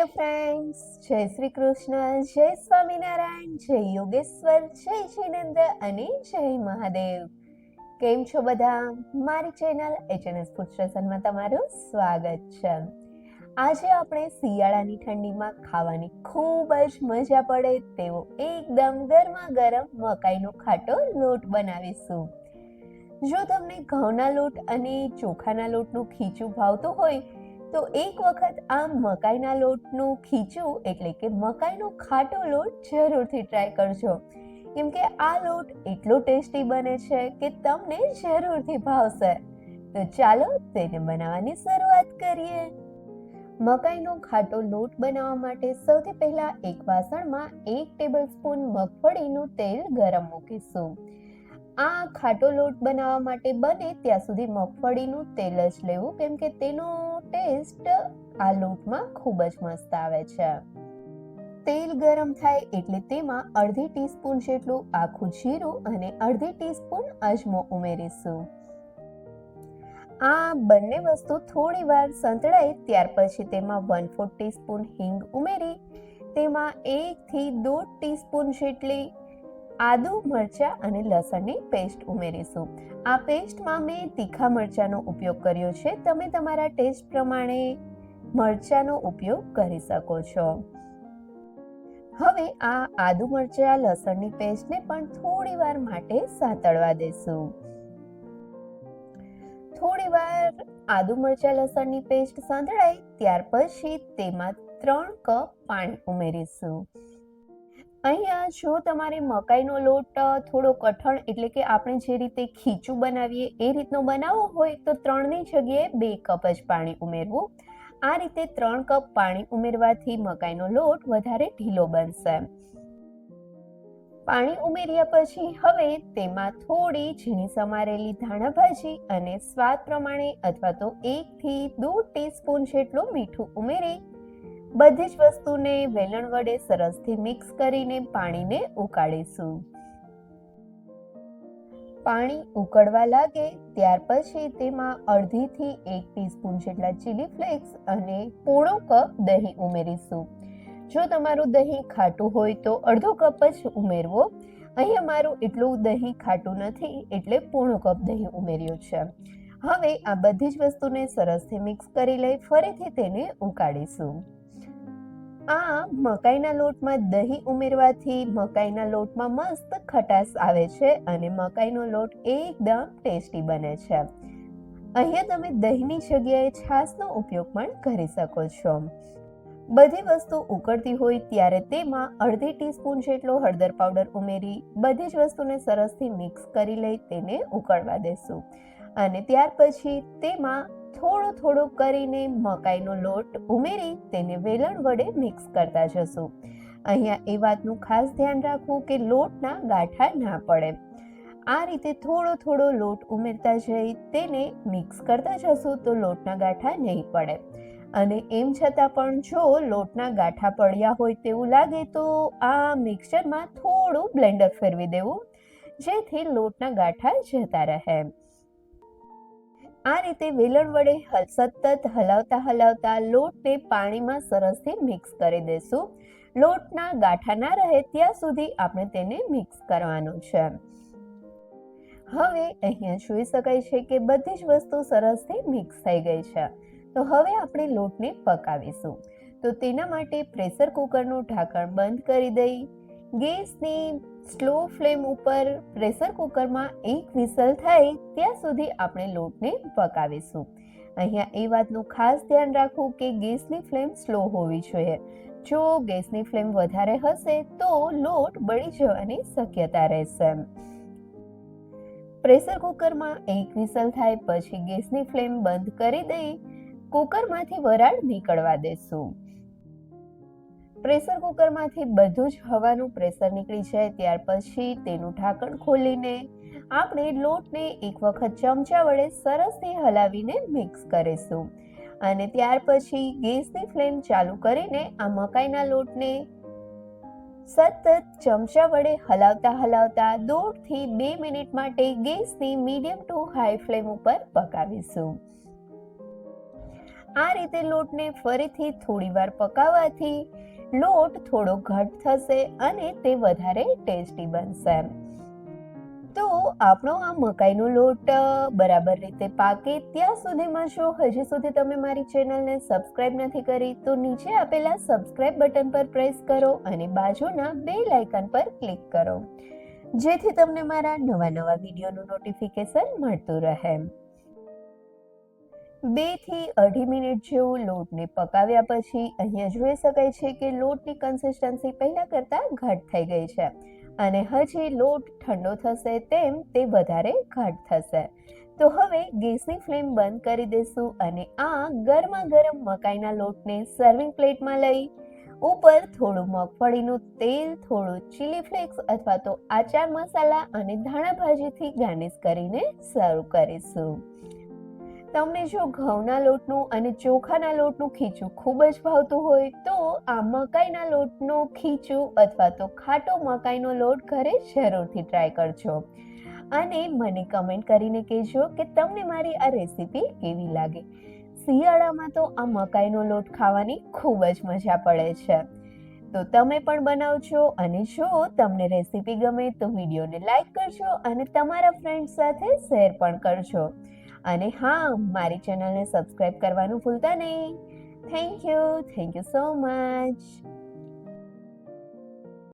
Hello friends, જય શ્રી કૃષ્ણ, જય સ્વામિનારાયણ, જય યોગેશ્વર, જય જિનેન્દ્ર અને જય મહાદેવ. કેમ છો બધા? મારી ચેનલ HNS ફૂડ સ્ટેશનમાં તમારું સ્વાગત છે. આજે આપણે શિયાળાની ઠંડીમાં ખાવાની ખૂબ જ મજા પડે તેવો એકદમ ગરમા ગરમ મકાઈનો ખાટો લોટ બનાવીશું. જો તમને ઘઉંના લોટ અને ચોખાના લોટનું ખીચું ભાવતું હોય તો એક વખત આ મકાઈના લોટનું ખીચું એટલે કે મકાઈનો ખાટો લોટ જરૂરથી ટ્રાય કરજો, કેમ કે આ લોટ એટલો ટેસ્ટી બને છે કે તમને જરૂરથી ભાવશે. તો ચાલો તેને બનાવવાની શરૂઆત કરીએ. મકાઈનો ખાટો લોટ બનાવવા માટે સૌથી પહેલા એક વાસણમાં 1 ટેબલસ્પૂન મગફળીનું તેલ ગરમ મૂકીશું. આ ખાટો લોટ બનાવવા માટે બને ત્યાં સુધી મગફળીનું તેલ જ લેવું, કેમ કે તેનો ટેસ્ટ આ લોટમાં ખૂબ જ મસ્ત આવે છે. તેલ ગરમ થાય એટલે તેમાં અડધી ટીસ્પૂન જેટલું આખું જીરું અને અડધી ટીસ્પૂન અજમો ઉમેરીશું. આ બંને વસ્તુ થોડી વાર સંતળાય ત્યાર પછી તેમાં 1/4 ટીસ્પૂન હિંગ ઉમેરી તેમાં 1 થી 1.5 ટીસ્પૂન જેટલી આદુ, મરચા અને લસણની પેસ્ટ ઉમેરીશું. આ પેસ્ટમાં મેં તીખા મરચાનો ઉપયોગ કર્યો છે. તમે તમારા ટેસ્ટ પ્રમાણે મરચાનો ઉપયોગ કરી શકો છો. હવે આ આદુ, મરચા, લસણની પેસ્ટને પણ થોડી વાર માટે સાતળવા દેશું. થોડી વાર આદુ, મરચા, લસણની પેસ્ટ સાંતળાય ત્યાર પછી તેમાં 3 કપ પાણી ઉમેરીશું. અહીંયા જો તમારે મકાઈનો લોટ થોડો કઠણ એટલે કે આપણે જે રીતે ખીચું બનાવીએ એ રીતનો બનાવવો હોય તો 3ની જગ્યાએ 2 કપ જ પાણી ઉમેરવું. આ રીતે 3 કપ પાણી ઉમેરવાથી મકાઈનો લોટ વધારે ઢીલો બનશે. પાણી ઉમેર્યા પછી હવે તેમાં થોડી ઝીણી સમારેલી ધાણા ભાજી અને સ્વાદ પ્રમાણે અથવા તો 1 થી 1.5 ટીસ્પૂન જેટલું મીઠું ઉમેરી બધી જ વસ્તુને વેલણ વડે સરસથી મિક્સ કરીને પાણીને ઉકાળીશું. પાણી ઉકળવા લાગે ત્યાર પછી તેમાં અડધી થી 1 ટીસ્પૂન જેટલા ચીલી ફ્લેક્સ અને પોણો કપ દહીં ઉમેરીશું. જો તમારું દહીં ખાટું હોય તો અડધો કપ જ ઉમેરવો. અહીંયા મારું એટલું દહીં ખાટું નથી એટલે પોણો કપ દહીં ઉમેર્યું છે. હવે આ બધી જ વસ્તુને સરસથી મિક્સ કરી લઈ ફરીથી તેને ઉકાળીશું. આ મકાઈના લોટમાં દહીં ઉમેરવાથી મકાઈના લોટમાં મસ્ત ખટાશ આવે છે અને મકાઈનો લોટ એકદમ ટેસ્ટી બને છે. અહીંયા તમે દહીંની જગ્યાએ છાશનો ઉપયોગ પણ કરી શકો છો. બધી વસ્તુ ઉકળતી હોય ત્યારે તેમાં અડધી ટીસ્પૂન જેટલો હળદર પાવડર ઉમેરી બધી જ વસ્તુને સરસથી મિક્સ કરી લઈ તેને ઉકળવા દેશું. અને ત્યાર પછી તેમાં થોડો કરીને મકાઈનો લોટ ઉમેરી તેને વેલણ વડે મિક્સ કરતા જશું. અહીંયા એ વાતનું ખાસ ધ્યાન રાખવું કે લોટના ગાંઠા ના પડે. આ રીતે થોડો લોટ ઉમેરતા જઈ તેને મિક્સ કરતા જશું તો લોટના ગાંઠા નહીં પડે. અને એમ છતાં પણ જો લોટના ગાંઠા પડ્યા હોય તેવું લાગે તો આ મિક્સચરમાં થોડું બ્લેન્ડર ફેરવી દેવું, જેથી લોટના ગાંઠા જતા રહે. આ રીતે વેલણ વડે સતત હલાવતા લોટને પાણીમાં સરસથી મિક્સ કરી દેશું. લોટના ગાંઠા ના રહે ત્યાં સુધી આપણે તેને મિક્સ કરવાનો છે. હવે અહીંયા જોઈ શકાય છે કે બધી જ વસ્તુ સરસથી મિક્સ થઈ ગઈ છે. તો હવે આપણે લોટને પકાવીશું. તો તેના માટે પ્રેશર કુકરનું ઢાંકણ બંધ કરી દઈ ગેસની સ્લો ફ્લેમ ઉપર પ્રેશર કુકરમાં 1 વિસલ થાય ત્યાં સુધી આપણે લોટને પકાવીશું. અહીંયા એ વાતનું ખાસ ધ્યાન રાખવું કે ગેસની ફ્લેમ સ્લો હોવી જોઈએ. જો ગેસની ફ્લેમ વધારે હશે તો લોટ બળી જવાની શક્યતા રહેશે. પ્રેશર કુકરમાં 1 વિસલ થાય પછી ગેસની ફ્લેમ બંધ કરી દઈ કુકરમાંથી વરાળ નીકળવા દેશું. પ્રેશર કુકરમાંથી બધું જ હવાનું પ્રેશર નીકળી જાય ત્યાર પછી તેનું ઢાંકણ ખોલીને આપણે લોટને એક વખત ચમચા વડે સરસથી હલાવીને મિક્સ કરીશું. અને ત્યાર પછી ગેસની ફ્લેમ ચાલુ કરીને આ મકાઈના લોટને સતત ચમચા વડે હલાવતા 1.5 થી 2 મિનિટ માટે ગેસની મીડિયમ ટુ હાઈ ફ્લેમ ઉપર પકાવીશું. આ રીતે લોટને ફરીથી થોડીવાર પકાવવાથી લોટ થોડો ઘટ થશે અને તે વધારે ટેસ્ટી બનશે. તો આપણો આ મકાઈનો લોટ બરાબર રીતે પાકે ત્યાં સુધીમાં જો હજી સુધી તમે મારી ચેનલને સબસ્ક્રાઇબ નથી કરી તો નીચે આપેલા સબસ્ક્રાઇબ બટન પર પ્રેસ કરો અને બાજુના બેલ આઇકન પર ક્લિક કરો, જેથી તમને મારા નવા વિડીયોનું નોટિફિકેશન મળતું રહે. 2 થી 2.5 મિનિટ જેવું લોટને પકાવ્યા પછી અહીંયા જોઈ શકાય છે કે લોટની કન્સિસ્ટન્સી પહેલા કરતા ઘટ થઈ ગઈ છે અને હજી લોટ ઠંડો થશે તેમ તે વધારે ઘટ થશે. તો હવે ગેસની ફ્લેમ બંધ કરી દઈશું અને આ ગરમા ગરમ મકાઈના લોટને સર્વિંગ પ્લેટમાં લઈ ઉપર થોડું મગફળીનું તેલ, થોડું ચીલી ફ્લેક્સ અથવા તો આચાર મસાલા અને ધાણા ભાજીથી ગાર્નિશ કરીને સર્વ કરીશું. તમને જો ઘઉંના લોટનું અને ચોખાના લોટનું ખીચું ખૂબ જ ભાવતું હોય તો આ મકાઈના લોટનું ખીચું અથવા તો ખાટો મકાઈનો લોટ ઘરે જરૂરથી ટ્રાય કરજો અને મને કમેન્ટ કરીને કહેજો કે તમને મારી આ રેસીપી કેવી લાગે. શિયાળામાં તો આ મકાઈનો લોટ ખાવાની ખૂબ જ મજા પડે છે. તો તમે પણ બનાવજો અને જો તમને રેસીપી ગમે તો વિડીયોને લાઈક કરજો અને તમારા ફ્રેન્ડ્સ સાથે શેર પણ કરજો. અને હા, મારી ચેનલને સબસ્ક્રાઇબ કરવાનું ભૂલતા નહીં. Thank you so much.